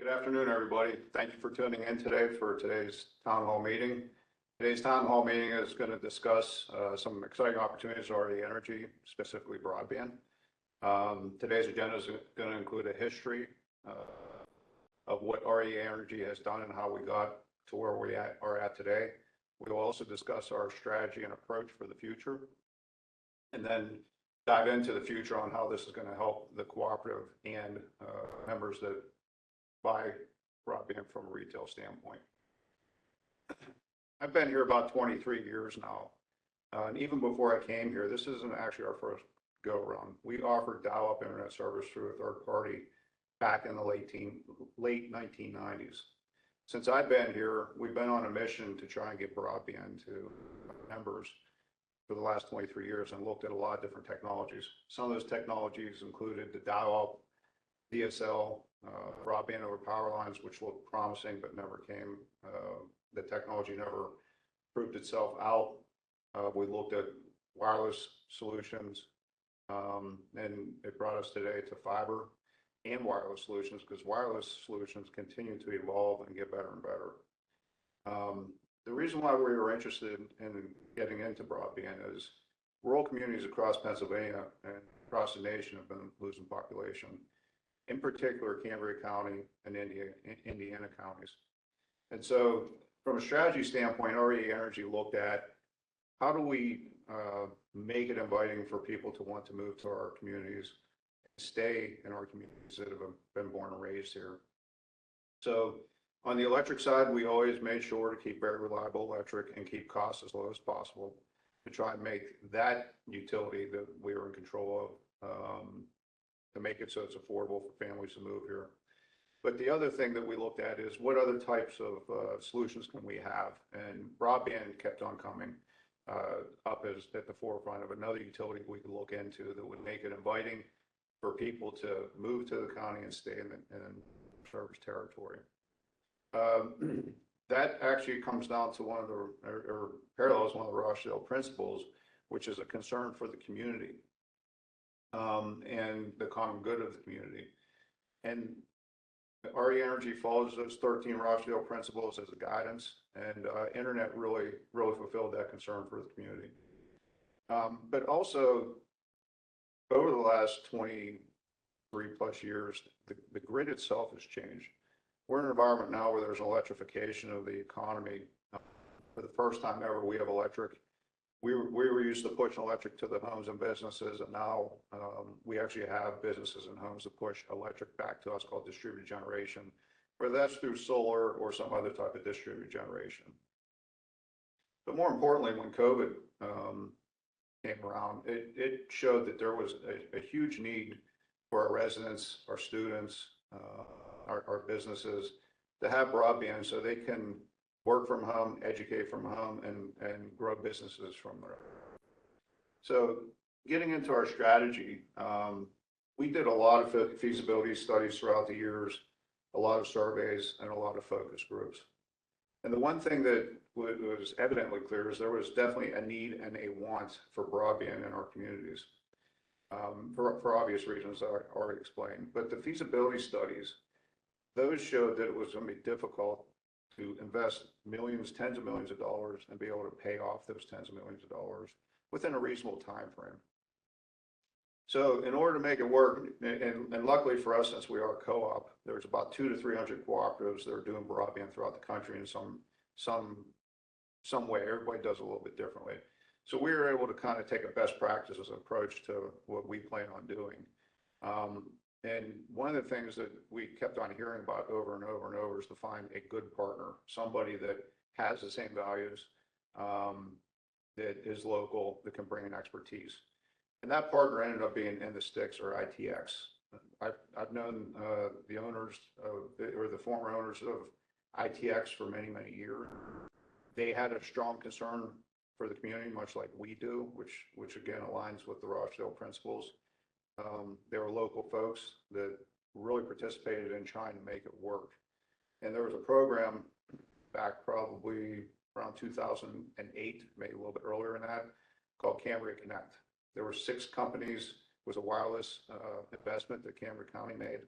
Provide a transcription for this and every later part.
Good afternoon, everybody. Thank you for tuning in today for today's town hall meeting. Today's town hall meeting is going to discuss some exciting opportunities in REA Energy, specifically broadband. Today's agenda is going to include a history of what REA Energy has done and how we got to where we are at today. We will also discuss our strategy and approach for the future, and then dive into the future on how this is going to help the cooperative and members that buy broadband from a retail standpoint. I've been here about 23 years now, and even before I came here, this isn't actually our first go-around. We offered dial-up internet service through a third party back in the late 1990s. Since I've been here, we've been on a mission to try and get broadband to members for the last 23 years and looked at a lot of different technologies. Some of those technologies included the dial-up, DSL, broadband over power lines, which looked promising but never came. The technology never proved itself out. We looked at wireless solutions, and it brought us today to fiber and wireless solutions, because wireless solutions continue to evolve and get better and better. The reason why we were interested in getting into broadband is rural communities across Pennsylvania and across the nation have been losing population. In particular, Cambria County and Indiana counties. And so from a strategy standpoint, REA Energy looked at how do we make it inviting for people to want to move to our communities, stay in our communities that have been born and raised here. So on the electric side, we always made sure to keep very reliable electric and keep costs as low as possible to try and make that utility that we are in control of, to make it so it's affordable for families to move here. But the other thing that we looked at is what other types of solutions can we have? And broadband kept on coming up as at the forefront of another utility we could look into that would make it inviting for people to move to the county and stay in service territory. That actually comes down to one of the, or parallels one of the Rochdale principles, which is a concern for the community. And the common good of the community. And REA Energy follows those 13 Rochdale principles as a guidance, and internet really fulfilled that concern for the community. But also, over the last 23 plus years, the grid itself has changed. We're in an environment now where there's electrification of the economy. For the first time ever, we have electric. We were used to pushing electric to the homes and businesses, and now we actually have businesses and homes that push electric back to us, called distributed generation, whether that's through solar or some other type of distributed generation. But more importantly, when COVID came around, it showed that there was a huge need for our residents, our students, our businesses to have broadband so they can work from home, educate from home, and grow businesses from there. So getting into our strategy, we did a lot of feasibility studies throughout the years, a lot of surveys, and a lot of focus groups. And the one thing that was evidently clear is there was definitely a need and a want for broadband in our communities, for obvious reasons I already explained. But the feasibility studies, those showed that it was going to be difficult to invest millions, tens of millions of dollars, and be able to pay off those tens of millions of dollars within a reasonable time frame. So in order to make it work, and luckily for us, since we are a co-op, there's about 200 to 300 cooperatives that are doing broadband throughout the country in some way. Everybody does a little bit differently. So we were able to kind of take a best practices approach to what we plan on doing. And one of the things that we kept on hearing about over and over and over is to find a good partner, somebody that has the same values, that is local, that can bring in expertise. And that partner ended up being In the Sticks, or ITX. I've known the owners or the former owners of ITX for many, many years. They had a strong concern for the community, much like we do, which again aligns with the Rochdale principles. They were local folks that really participated in trying to make it work. And there was a program back probably around 2008, maybe a little bit earlier than that, called Cambria Connect. There were 6 companies. It was a wireless investment that Cambria County made.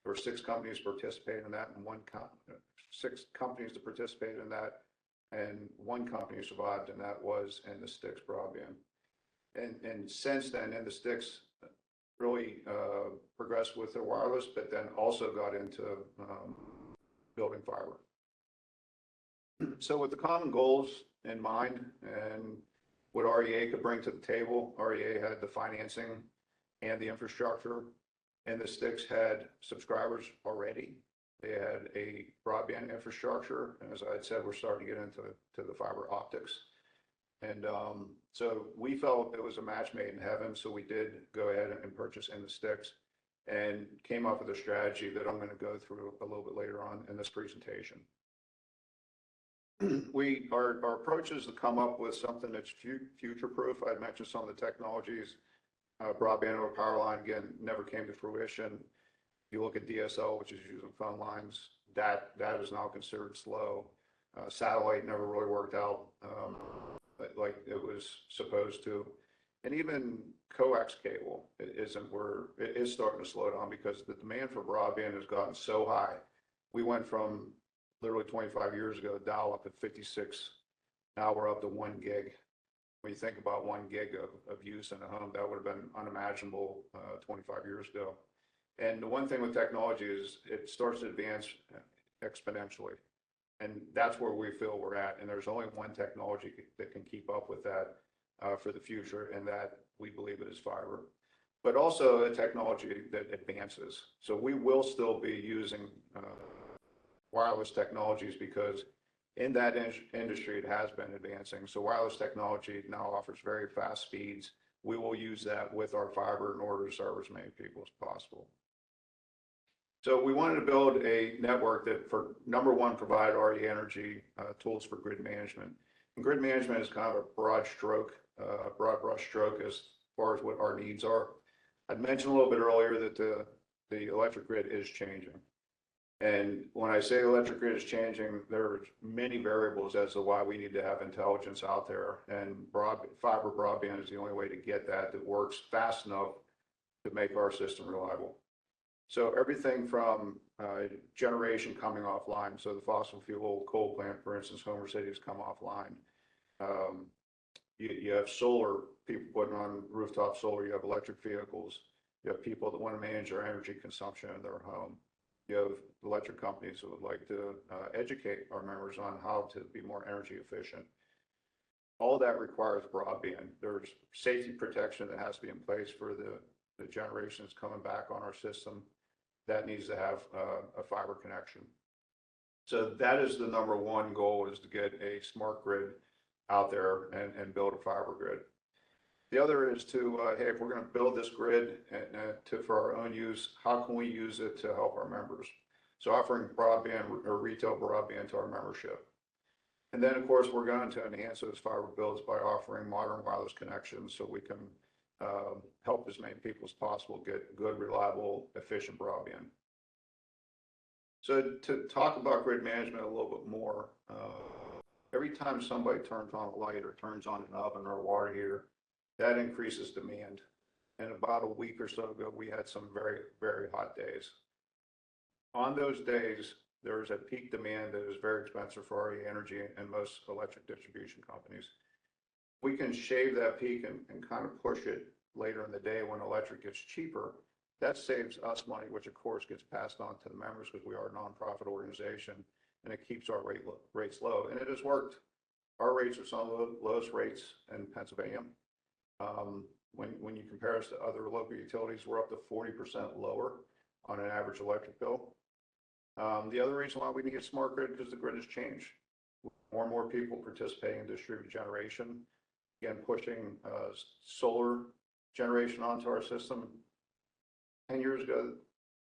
There were 6 companies participating in that, and 6 companies that participated in that, and 1 company survived, and that was in the sticks broadband. And since then, in the sticks really progressed with their wireless, but then also got into building fiber. So with the common goals in mind and what REA could bring to the table, REA had the financing and the infrastructure, and the sticks had subscribers already. They had a broadband infrastructure, and as I had said, we're starting to get into the fiber optics. And so we felt it was a match made in heaven, so we did go ahead and purchase in the sticks and came up with a strategy that I'm going to go through a little bit later on in this presentation. Our approach is to come up with something that's future-proof. I mentioned some of the technologies. Broadband over power line, again, never came to fruition. You look at DSL, which is using phone lines, that is now considered slow. Satellite never really worked out like it was supposed to. And even coax cable it is starting to slow down because the demand for broadband has gotten so high. We went from literally 25 years ago, dial up at 56. Now we're up to 1 gig. When you think about 1 gig of use in a home, that would have been unimaginable 25 years ago. And the one thing with technology is it starts to advance exponentially. And that's where we feel we're at. And there's only one technology that can keep up with that for the future, and that we believe it is fiber. But also a technology that advances. So we will still be using wireless technologies because in that industry, it has been advancing. So wireless technology now offers very fast speeds. We will use that with our fiber in order to serve as many people as possible. So we wanted to build a network that, for number one, provide RE Energy tools for grid management. And grid management is kind of a broad brush stroke as far as what our needs are. I'd mentioned a little bit earlier that the electric grid is changing. And when I say electric grid is changing, there's many variables as to why we need to have intelligence out there. And fiber broadband is the only way to get that works fast enough to make our system reliable. So everything from generation coming offline. So the fossil fuel coal plant, for instance, Homer City has come offline. You have solar, people putting on rooftop solar. You have electric vehicles. You have people that want to manage their energy consumption in their home. You have electric companies that would like to educate our members on how to be more energy efficient. All that requires broadband. There's safety protection that has to be in place for the generations coming back on our system. That needs to have a fiber connection. So that is the number one goal, is to get a smart grid out there and build a fiber grid. The other is to, hey, if we're going to build this grid for our own use, how can we use it to help our members? So offering broadband or retail broadband to our membership. And then, of course, we're going to enhance those fiber builds by offering modern wireless connections so we can help as many people as possible get good, reliable, efficient broadband. So to talk about grid management a little bit more, every time somebody turns on a light or turns on an oven or a water heater, that increases demand. And about a week or so ago, we had some very, very hot days. On those days, there's a peak demand that is very expensive for RE Energy and most electric distribution companies. We can shave that peak and kind of push it later in the day when electric gets cheaper. That saves us money, which of course gets passed on to the members because we are a nonprofit organization, and it keeps our rates low. And it has worked. Our rates are some of the lowest rates in Pennsylvania. When you compare us to other local utilities, we're up to 40% lower on an average electric bill. The other reason why we need a smart grid is because the grid has changed. More and more people participating in distributed generation. Again, pushing solar generation onto our system. 10 years ago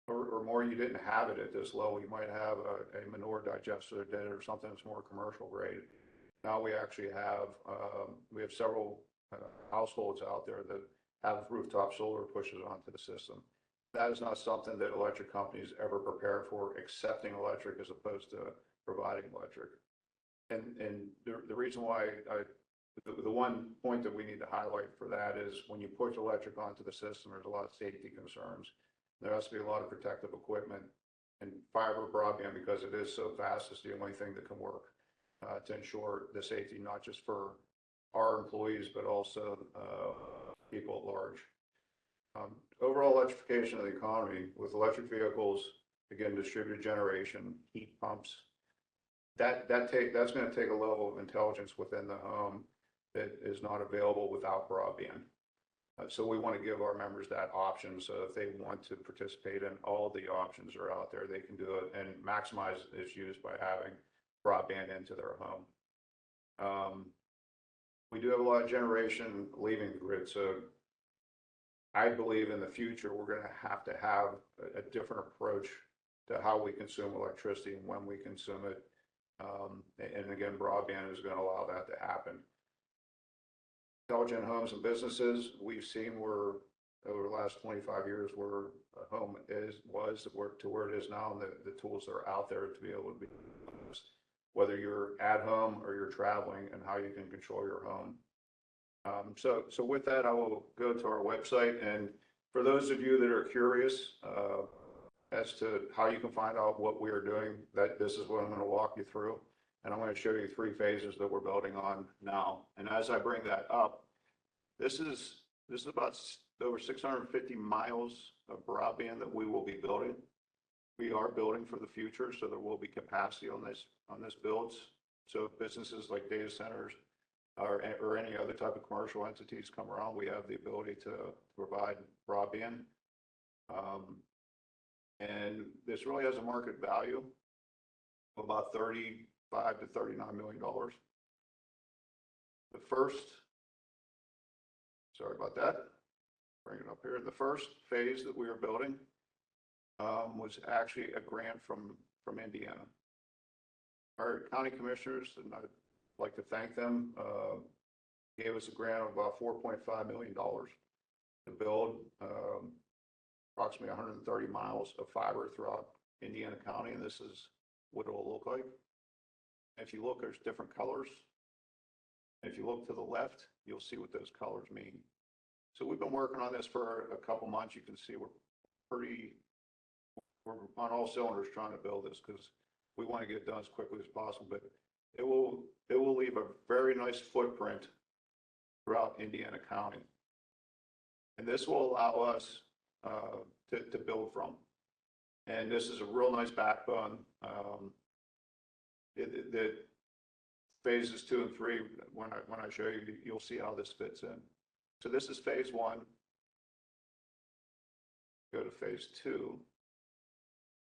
or more, you didn't have it at this level. You might have a manure digester that did it or something that's more commercial grade. Now we actually have several households out there that have rooftop solar pushes onto the system. That is not something that electric companies ever prepare for, accepting electric as opposed to providing electric. And the reason why the one point that we need to highlight for that is when you push electric onto the system, there's a lot of safety concerns. There has to be a lot of protective equipment, and fiber broadband, because it is so fast, is the only thing that can work to ensure the safety, not just for our employees, but also people at large. Overall electrification of the economy with electric vehicles, again, distributed generation, heat pumps, that's going to take a level of intelligence within the home that is not available without broadband. So we want to give our members that option. So if they want to participate in all the options are out there, they can do it and maximize its use by having broadband into their home. We do have a lot of generation leaving the grid. So I believe in the future, we're going to have a different approach to how we consume electricity and when we consume it. And again, broadband is going to allow that to happen. Intelligent homes and businesses, we've seen where over the last 25 years where a home was to where it is now, and the tools that are out there to be able to be, whether you're at home or you're traveling, and how you can control your home. So with that, I will go to our website, and for those of you that are curious as to how you can find out what we are doing, this is what I'm going to walk you through. And I'm going to show you 3 phases that we're building on now. And as I bring that up, this is about over 650 miles of broadband that we will be building. We are building for the future, so there will be capacity on this builds. So if businesses like data centers or any other type of commercial entities come around, we have the ability to provide broadband. And this really has a market value of about $35 to $39 million. The first, sorry about that, bring it up here. The first phase that we are building was actually a grant from Indiana. Our county commissioners, and I'd like to thank them, gave us a grant of about $4.5 million to build approximately 130 miles of fiber throughout Indiana County, and this is what it will look like. If you look, there's different colors. If you look to the left, you'll see what those colors mean. So we've been working on this for a couple months. You can see we're on all cylinders trying to build this because we want to get it done as quickly as possible. But it will leave a very nice footprint throughout Indiana County, and this will allow us to build from. And this is a real nice backbone. The phases 2 and 3, when I show you, you'll see how this fits in. So this is phase 1. Go to phase 2.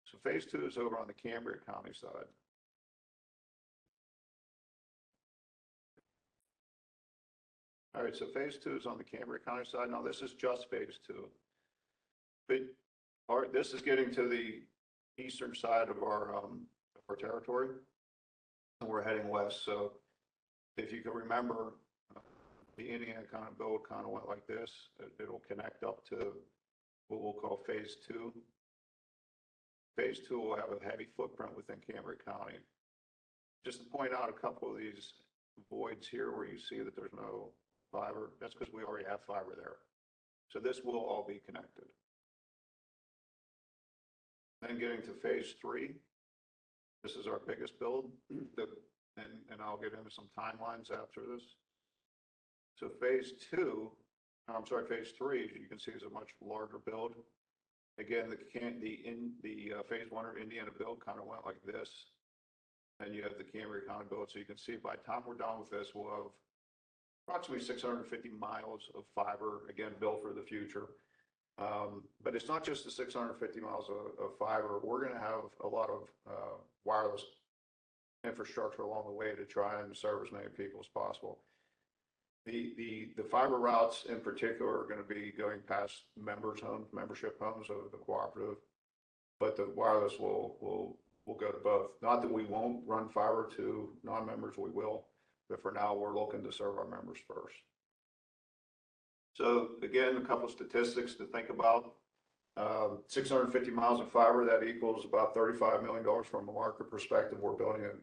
So phase 2 is over on the Cambria County side. All right, so phase 2 is on the Cambria County side. Now this is just phase 2. But this is getting to the eastern side of our territory, and we're heading west. So if you can remember, the Indiana kind of build kind of went like this. It'll connect up to what we'll call phase 2. Phase 2 will have a heavy footprint within Cambria County. Just to point out a couple of these voids here where you see that there's no fiber, that's because we already have fiber there. So this will all be connected. Then getting to phase 3, this is our biggest build, and I'll get into some timelines after this. So phase 3, you can see, is a much larger build. Again, the phase 1 or Indiana build kind of went like this, and you have the Cambria County build. So you can see by the time we're done with this, we'll have approximately 650 miles of fiber, again, built for the future. But it's not just the 650 miles of fiber. We're going to have a lot of wireless infrastructure along the way to try and serve as many people as possible. The fiber routes in particular are going to be going past membership homes of the cooperative, but the wireless will go to both. Not that we won't run fiber to non-members, we will, but for now we're looking to serve our members first. So again, a couple of statistics to think about. 650 miles of fiber, that equals about $35 million from a market perspective. We're building it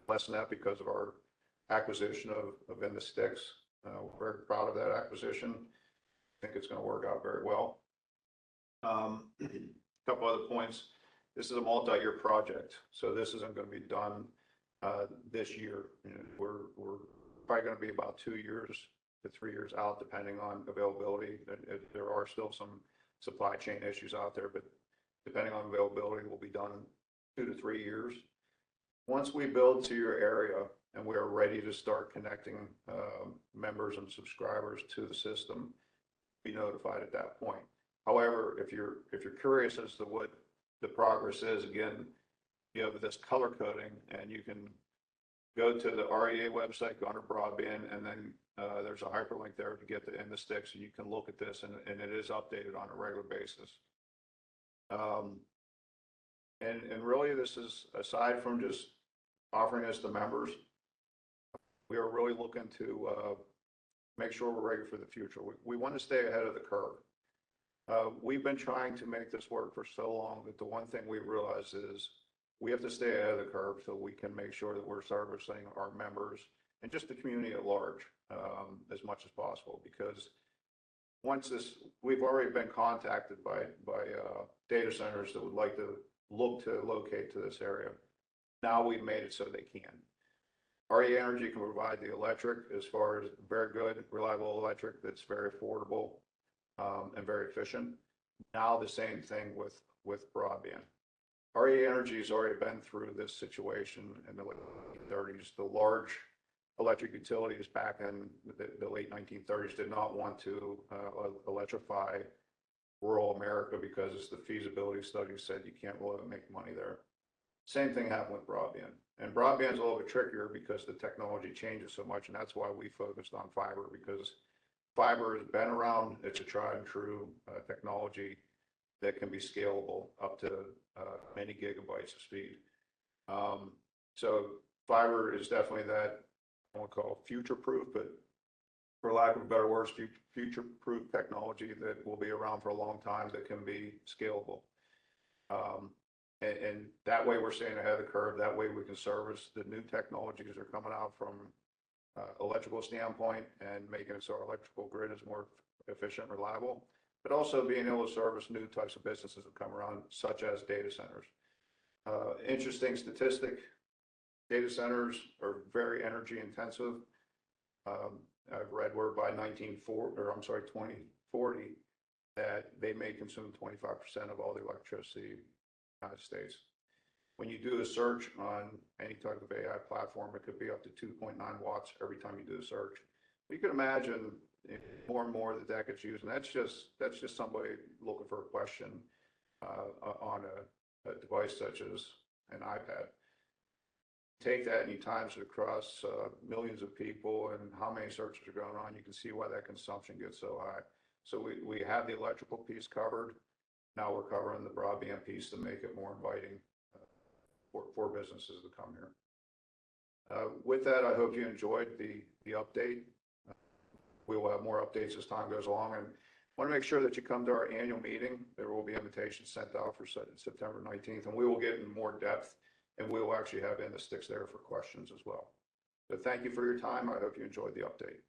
less than that because of our acquisition of In the Sticks. We're very proud of that acquisition. I think it's going to work out very well. A couple other points. This is a multi-year project, so this isn't going to be done this year. You know, we're probably going to be about 2 years to 3 years out, depending on availability. There are still some supply chain issues out there, but depending on availability, we'll be done in 2 to 3 years. Once we build to your area and we are ready to start connecting members and subscribers to the system, be notified at that point. However, if you're curious as to what the progress is, again, you have this color coding, and you can go to the REA website, go under broadband, and then there's a hyperlink there to get in the sticks, and you can look at this, and it is updated on a regular basis. And really, this is, aside from just offering this to members, we are really looking to make sure we're ready for the future. We want to stay ahead of the curve. We've been trying to make this work for so long that the one thing we realize is we have to stay ahead of the curve so we can make sure that we're servicing our members and just the community at large as much as possible. Because once this, we've already been contacted by data centers that would like to look to locate to this area. Now we've made it so they can. REA Energy can provide the electric as far as very good, reliable electric that's very affordable and very efficient. Now the same thing with broadband. REA Energy has already been through this situation in the late 1930s. The large electric utilities back in the late 1930s did not want to electrify rural America because as the feasibility study said, you can't really make money there. Same thing happened with broadband. And broadband's a little bit trickier because the technology changes so much, and that's why we focused on fiber, because fiber has been around. It's a tried and true technology that can be scalable up to many gigabytes of speed. So fiber is definitely that, I won't call it future-proof, but for lack of better words, future-proof technology that will be around for a long time that can be scalable. And that way we're staying ahead of the curve. That way we can service the new technologies that are coming out from electrical standpoint and making it so our electrical grid is more efficient, reliable, but also being able to service new types of businesses that come around, such as data centers. Interesting statistic, data centers are very energy intensive. I've read where by 2040, that they may consume 25% of all the electricity in the United States. When you do a search on any type of AI platform, it could be up to 2.9 watts every time you do a search. You can imagine more and more that gets used, and that's just somebody looking for a question on a device such as an iPad. Take that and you times it across millions of people and how many searches are going on, you can see why that consumption gets so high. So we have the electrical piece covered. Now we're covering the broadband piece to make it more inviting for businesses to come here. With that, I hope you enjoyed the update. We will have more updates as time goes along, and want to make sure that you come to our annual meeting. There will be invitations sent out for September 19th, and we will get in more depth, and we will actually have in the sticks there for questions as well. So thank you for your time. I hope you enjoyed the update.